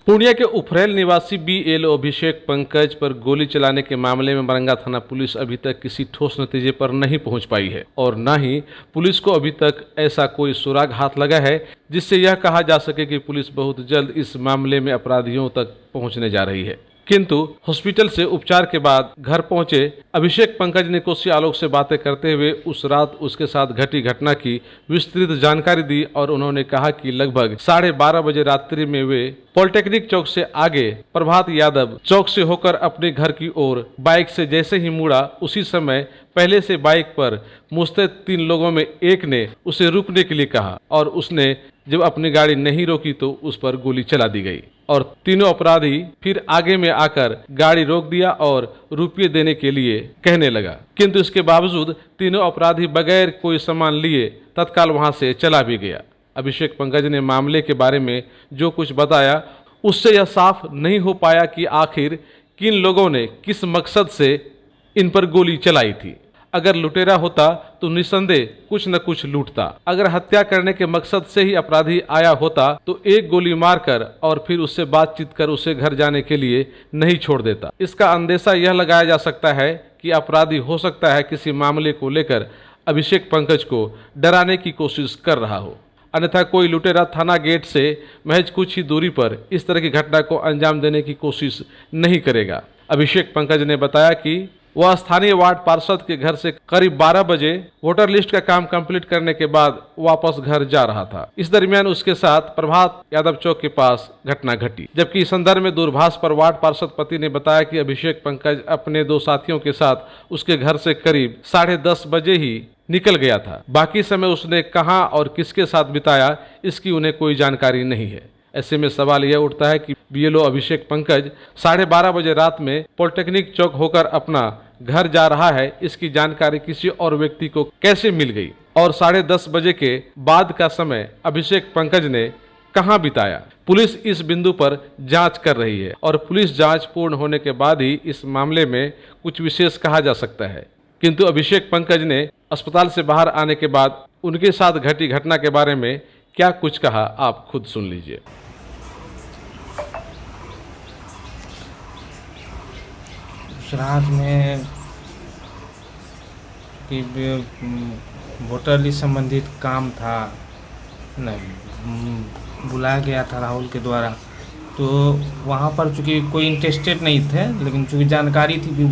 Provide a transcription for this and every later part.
पूर्णिया के उफरैल निवासी बीएलओ अभिषेक पंकज पर गोली चलाने के मामले में मरंगा थाना पुलिस अभी तक किसी ठोस नतीजे पर नहीं पहुंच पाई है और न ही पुलिस को अभी तक ऐसा कोई सुराग हाथ लगा है जिससे यह कहा जा सके कि पुलिस बहुत जल्द इस मामले में अपराधियों तक पहुंचने जा रही है। किंतु हॉस्पिटल से उपचार के बाद घर पहुंचे अभिषेक पंकज ने कोसी आलोक से बातें करते हुए उस रात उसके साथ घटी घटना की विस्तृत जानकारी दी और उन्होंने कहा कि लगभग 12:30 बजे रात्रि में वे पॉलिटेक्निक चौक से आगे प्रभात यादव चौक से होकर अपने घर की ओर बाइक से जैसे ही मुड़ा उसी समय पहले से बाइक पर मुस्तैद 3 लोगों में एक ने उसे रुकने के लिए कहा और उसने जब अपनी गाड़ी नहीं रोकी तो उस पर गोली चला दी गई और तीनों अपराधी फिर आगे में आकर गाड़ी रोक दिया और रुपये देने के लिए कहने लगा, किंतु इसके बावजूद तीनों अपराधी बगैर कोई सामान लिए तत्काल वहां से चला भी गया। अभिषेक पंकज ने मामले के बारे में जो कुछ बताया उससे यह साफ नहीं हो पाया कि आखिर किन लोगों ने किस मकसद से इन पर गोली चलाई थी। अगर लुटेरा होता तो निसंदेह कुछ न कुछ लूटता। अगर हत्या करने के मकसद से ही अपराधी आया होता तो एक गोली मारकर और फिर उससे बातचीत कर उसे घर जाने के लिए नहीं छोड़ देता। इसका अंदेशा यह लगाया जा सकता है कि अपराधी हो सकता है किसी मामले को लेकर अभिषेक पंकज को डराने की कोशिश कर रहा हो, अन्यथा कोई लुटेरा थाना गेट से महज कुछ ही दूरी पर इस तरह की घटना को अंजाम देने की कोशिश नहीं करेगा। अभिषेक पंकज ने बताया कि वह स्थानीय वार्ड पार्षद के घर से करीब 12 बजे वोटर लिस्ट का काम कंप्लीट करने के बाद वापस घर जा रहा था। इस दरमियान उसके साथ प्रभात यादव चौक के पास घटना घटी, जबकि इस संदर्भ में दूरभाष पर वार्ड पार्षद पति ने बताया कि अभिषेक पंकज अपने 2 साथियों के साथ उसके घर से करीब 10:30 बजे ही निकल गया था। बाकी समय उसने कहां और किसके साथ बिताया इसकी उन्हें कोई जानकारी नहीं है। ऐसे में सवाल यह उठता है कि बीएलओ अभिषेक पंकज 12:30 बजे रात में पॉलिटेक्निक चौक होकर अपना घर जा रहा है, इसकी जानकारी किसी और व्यक्ति को कैसे मिल गई और 10:30 बजे के बाद का समय अभिषेक पंकज ने कहां बिताया। पुलिस इस बिंदु पर जांच कर रही है और पुलिस जांच पूर्ण होने के बाद ही इस मामले में कुछ विशेष कहा जा सकता है। किंतु अभिषेक पंकज ने अस्पताल से बाहर आने के बाद उनके साथ घटी घटना के बारे में क्या कुछ कहा, आप खुद सुन लीजिए। रात में कि वोटर लिस्ट संबंधित काम था, बुलाया गया था राहुल के द्वारा, तो वहाँ पर चूँकि कोई इंटरेस्टेड नहीं थे, लेकिन चूँकि जानकारी थी कि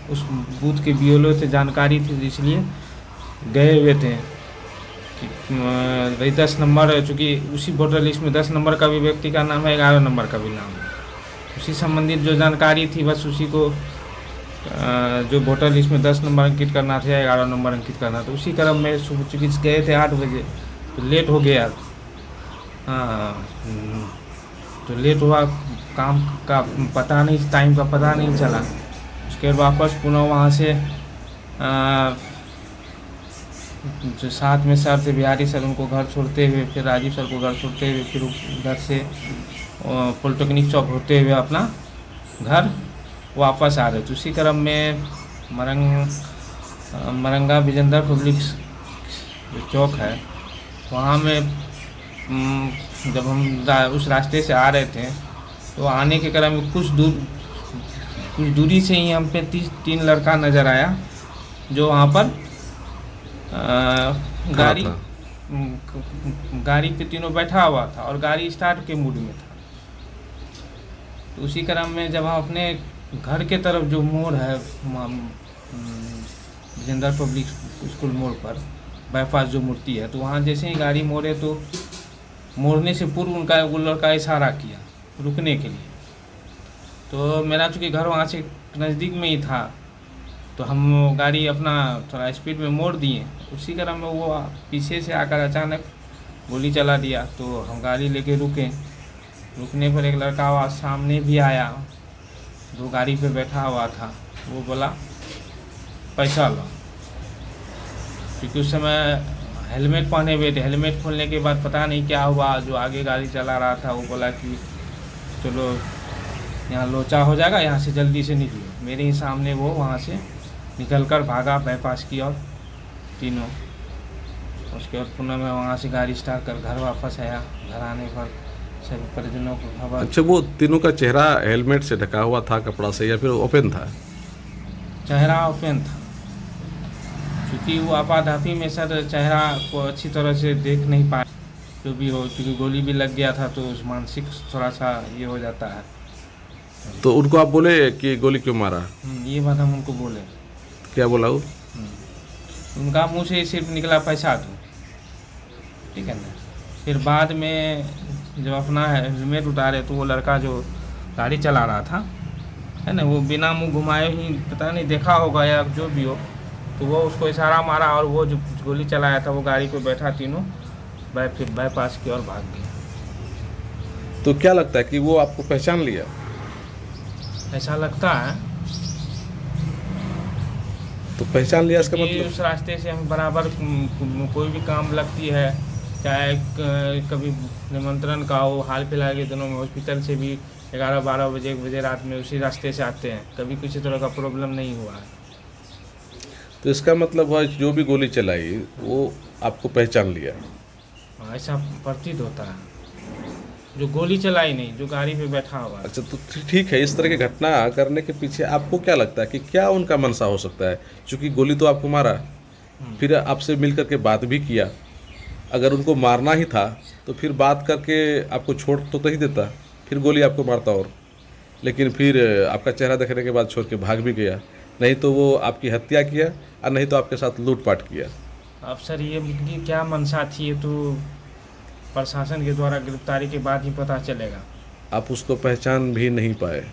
उस बूथ के बीएलओ से जानकारी थी, इसलिए गए हुए थे कि भाई 10 नंबर, चूँकि उसी वोटर लिस्ट में 10 नंबर का भी व्यक्ति का नाम है, 11 नंबर का भी नाम है, उसी संबंधित जो जानकारी थी बस उसी को जो वोटर लिस्ट में 10 नंबर अंकित करना था या 11 नंबर अंकित करना था, उसी क्रम में चूँकि गए थे 8 बजे तो लेट हो गया। हाँ, तो लेट हुआ, काम का पता नहीं, टाइम का पता नहीं चला। उसके बाद वापस पुनः वहाँ से जो साथ में सर थे बिहारी सर, उनको घर छोड़ते हुए, फिर राजीव सर को घर छोड़ते हुए, फिर उधर से पॉलिटेक्निक चौक होते हुए अपना घर वापस आ रहे थे। उसी क्रम में मरंगा विजेंद्र पब्लिक जो चौक है वहाँ में जब हम उस रास्ते से आ रहे थे तो आने के क्रम में कुछ दूरी से ही हम पे 3 लड़का नज़र आया जो वहाँ पर गाड़ी पे तीनों बैठा हुआ था और गाड़ी स्टार्ट के मूड में था। तो उसी क्रम में जब हम अपने घर के तरफ जो मोड़ है विजेंद्र पब्लिक स्कूल मोड़ पर बाईपास जो मूर्ति है, तो वहाँ जैसे ही गाड़ी मोड़े तो मोड़ने से पूर्व उनका वो लड़का इशारा किया रुकने के लिए। तो मेरा चूँकि घर वहाँ से नज़दीक में ही था तो हम गाड़ी अपना थोड़ा स्पीड में मोड़ दिए। उसी क्रम में वो पीछे से आकर अचानक गोली चला दिया। तो हम गाड़ी लेके रुकने पर एक लड़का सामने भी आया जो गाड़ी पे बैठा हुआ था, वो बोला पैसा लो, क्योंकि उस समय हेलमेट पहने हुए थे। हेलमेट खोलने के बाद पता नहीं क्या हुआ, जो आगे गाड़ी चला रहा था वो बोला कि चलो यहाँ लोचा हो जाएगा, यहाँ से जल्दी से निकलो। मेरे ही सामने वो वहाँ से निकलकर भागा बाईपास की और तीनों। उसके बाद पुनः मैं वहाँ से गाड़ी स्टार्ट कर घर वापस आया। घर आने पर सभी परिजनों को खबर। अच्छा, वो तीनों का चेहरा हेलमेट से ढका हुआ था कपड़ा से या फिर ओपन था? चेहरा ओपन था, क्योंकि वो आपाधापी में सर चेहरा को अच्छी तरह से देख नहीं पाए, जो भी हो, क्योंकि गोली भी लग गया था तो उस मानसिक थोड़ा सा ये हो जाता है। तो उनको आप बोले कि गोली क्यों मारा? ये बात हम उनको बोले। क्या बोला वो? उनका मुंह से सिर्फ निकला पैसा दो, ठीक है ना। फिर बाद में जब अपना हेलमेट उतारे तो वो लड़का जो गाड़ी चला रहा था, है ना, वो बिना मुंह घुमाए ही पता नहीं देखा होगा या जो भी हो, तो वो उसको इशारा मारा और वो जो गोली चलाया था वो गाड़ी पे बैठा तीनों फिर बाईपास की ओर भाग गया। तो क्या लगता है कि वो आपको पहचान लिया? ऐसा लगता है तो पहचान लिया इसका कि मतलब? उस रास्ते से हम बराबर कोई भी काम लगती है, चाहे कभी निमंत्रण का हो, हाल फिलहाल के दिनों में हॉस्पिटल से भी 11-12 बजे 1 बजे रात में उसी रास्ते से आते हैं, कभी किसी तरह का प्रॉब्लम नहीं हुआ है। तो इसका मतलब है जो भी गोली चलाई वो आपको पहचान लिया? ऐसा प्रतीत होता है, जो गोली चलाई नहीं, जो गाड़ी पे बैठा हुआ है। अच्छा, तो ठीक है, इस तरह की घटना करने के पीछे आपको क्या लगता है कि क्या उनका मंशा हो सकता है? क्योंकि गोली तो आपको मारा, फिर आपसे मिल करके बात भी किया, अगर उनको मारना ही था तो फिर बात करके आपको छोड़ तो नहीं देता, फिर गोली आपको मारता, और लेकिन फिर आपका चेहरा देखने के बाद छोड़ के भाग भी गया। नहीं तो वो आपकी हत्या किया और नहीं तो आपके साथ लूटपाट किया। अब सर ये इनकी क्या मंशा थी, ये तो प्रशासन के द्वारा गिरफ्तारी के बाद ही पता चलेगा। आप उसको पहचान भी नहीं पाए,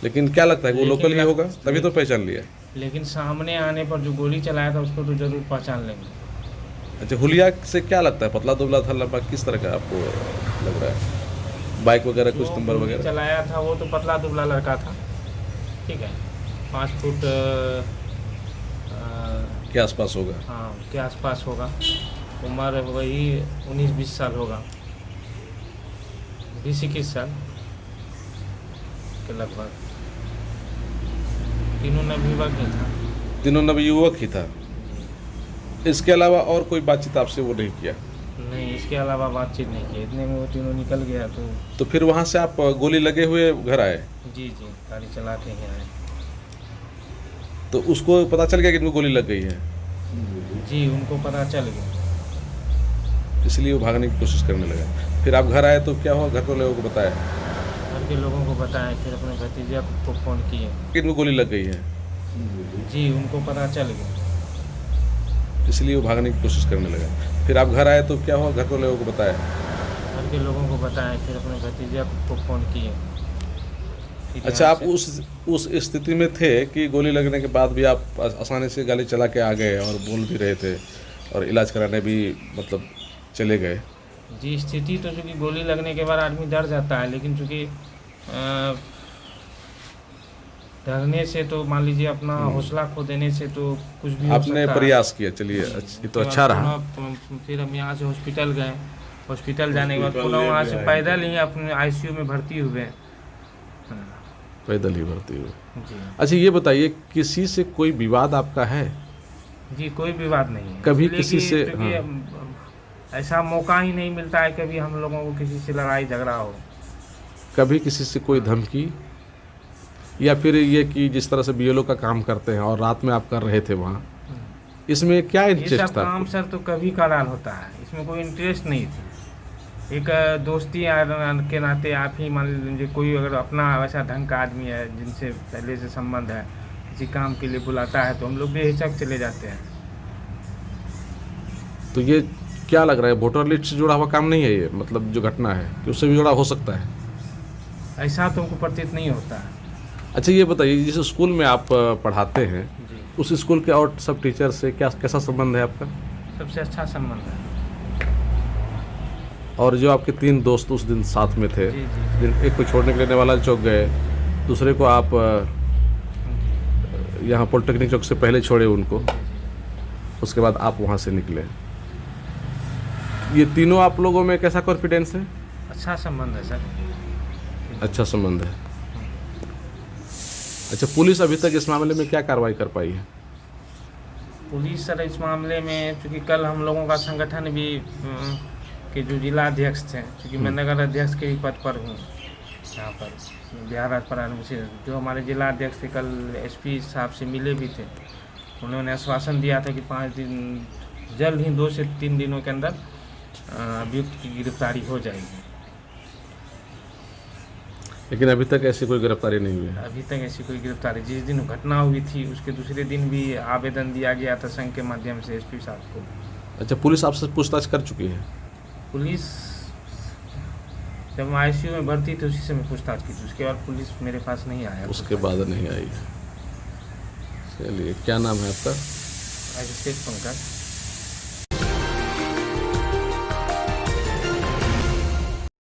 लेकिन क्या लगता है कि वो लेकिन लोकल ही होगा, तभी तो पहचान लिया। लेकिन सामने आने पर जो गोली चलाया था उसको तो जरूर पहचान लेंगे। अच्छा, हुलिया से क्या लगता है? पतला दुबला था, लंबा, किस तरह का आपको लग रहा है? बाइक वगैरह, कुछ नंबर जो गोली वगैरह? चलाया था वो तो पतला दुबला लड़का था, ठीक है, 5 फुट के आसपास होगा। हाँ के आसपास होगा, उम्र वही 19-20 साल होगा, 20-21 साल के लगभग। तीनों नवयुवक ही था। तीनों नवयुवक ही था? इसके अलावा और कोई बातचीत आपसे वो नहीं किया? नहीं, इसके अलावा बातचीत नहीं की, इतने में वो तीनों निकल गया। तो फिर वहाँ से आप गोली लगे हुए घर आए? जी गाड़ी चला के ही आए। तो उसको पता चल गया कि इनको गोली लग गई है? जी उनको पता चल गया, इसलिए वो भागने की कोशिश करने लगा। फिर आप घर आए तो क्या हुआ? घर के लोगों को बताया? घर के लोगों को बताएं, फिर अपने भतीजा को फ़ोन किए। कि इनको गोली लग गई है? जी उनको पता चल गया, इसलिए वो भागने की कोशिश करने लगा। फिर आप घर आए तो क्या हुआ? घर के लोगों को बताया? घर के लोगों को बताएं, फिर अपने भतीजा को फ़ोन किए। अच्छा, आप उस स्थिति में थे कि गोली लगने के बाद भी आप आसानी से गाड़ी चला के आ गए और बोल भी रहे थे और इलाज कराने भी मतलब चले गए? जी स्थिति तो चूँकि गोली लगने के बाद आदमी डर जाता है, लेकिन चूँकि डरने से तो मान लीजिए अपना हौसला खो देने से तो कुछ भी हो आपने सकता है। प्रयास किया, चलिए ये तो अच्छा रहा। फिर हम यहाँ से हॉस्पिटल गए, हॉस्पिटल जाने के बाद पुनः वहाँ से पैदल ही अपने आईसीयू में भर्ती हुए। पैदल ही भर्ती हुए? जी अच्छा, ये बताइए, किसी से कोई विवाद आपका है? जी कोई विवाद नहीं है। कभी इसलिए किसी कि से? चूँकि ऐसा मौका ही नहीं मिलता है कभी हम लोगों को किसी से लड़ाई झगड़ा हो। कभी किसी से कोई धमकी, या फिर ये कि जिस तरह से बीएलओ का काम करते हैं और रात में आप कर रहे थे वहाँ, इसमें क्या ये इंटरेस्ट सब था? काम सर तो कभी कभार होता है, इसमें कोई इंटरेस्ट नहीं थी। एक दोस्ती के नाते आप ही मान लीजिए, कोई अगर अपना वैसा ढंग का आदमी है जिनसे पहले से संबंध है, किसी काम के लिए बुलाता है तो हम लोग बेहिचक चले जाते हैं। तो ये क्या लग रहा है, वोटर लिस्ट से जुड़ा हुआ काम नहीं है ये, मतलब जो घटना है कि उससे भी जुड़ा हो सकता है? ऐसा तो हमको प्रतीत नहीं होता है। अच्छा, ये बताइए, जिस स्कूल में आप पढ़ाते हैं जी उस स्कूल के और सब टीचर से कैसा संबंध है आपका? सबसे अच्छा संबंध है। और जो आपके 3 दोस्त उस दिन साथ में थे, जी जी एक को छोड़ने के लिए नेवाला चौक गए, दूसरे को आप यहाँ पॉलिटेक्निक चौक से पहले छोड़े उनको, उसके बाद आप वहाँ से निकले। ये तीनों आप लोगों में कैसा कॉन्फिडेंस है? अच्छा संबंध है सर। अच्छा संबंध है। अच्छा, पुलिस अभी तक इस मामले में क्या कार्रवाई कर पाई है? पुलिस सर इस मामले में, चूँकि कल हम लोगों का संगठन भी के जो जिला अध्यक्ष थे, क्योंकि मैं नगर अध्यक्ष के ही पद पर हूँ यहाँ पर बिहार राज्य प्रारंभ से, जो हमारे जिला अध्यक्ष थे कल एसपी साहब से मिले भी थे। उन्होंने आश्वासन दिया था कि 5 दिन जल्द ही 2 से 3 दिनों के अंदर अभियुक्त की गिरफ्तारी हो जाएगी। लेकिन अभी तक ऐसी कोई गिरफ्तारी नहीं हुई है। अभी तक ऐसी कोई गिरफ्तारी, जिस दिन घटना हुई थी उसके दूसरे दिन भी आवेदन दिया गया था संघ के माध्यम से एसपी साहब को। अच्छा, पुलिस आपसे पूछताछ कर चुकी है? पुलिस जब मैं आईसीयू में भर्ती थी उसी से मैं पूछताछ की थी, उसके बाद पुलिस मेरे पास नहीं आया। उसके बाद नहीं आई। चलिए, क्या नाम है आपका? अभिषेक पंकज।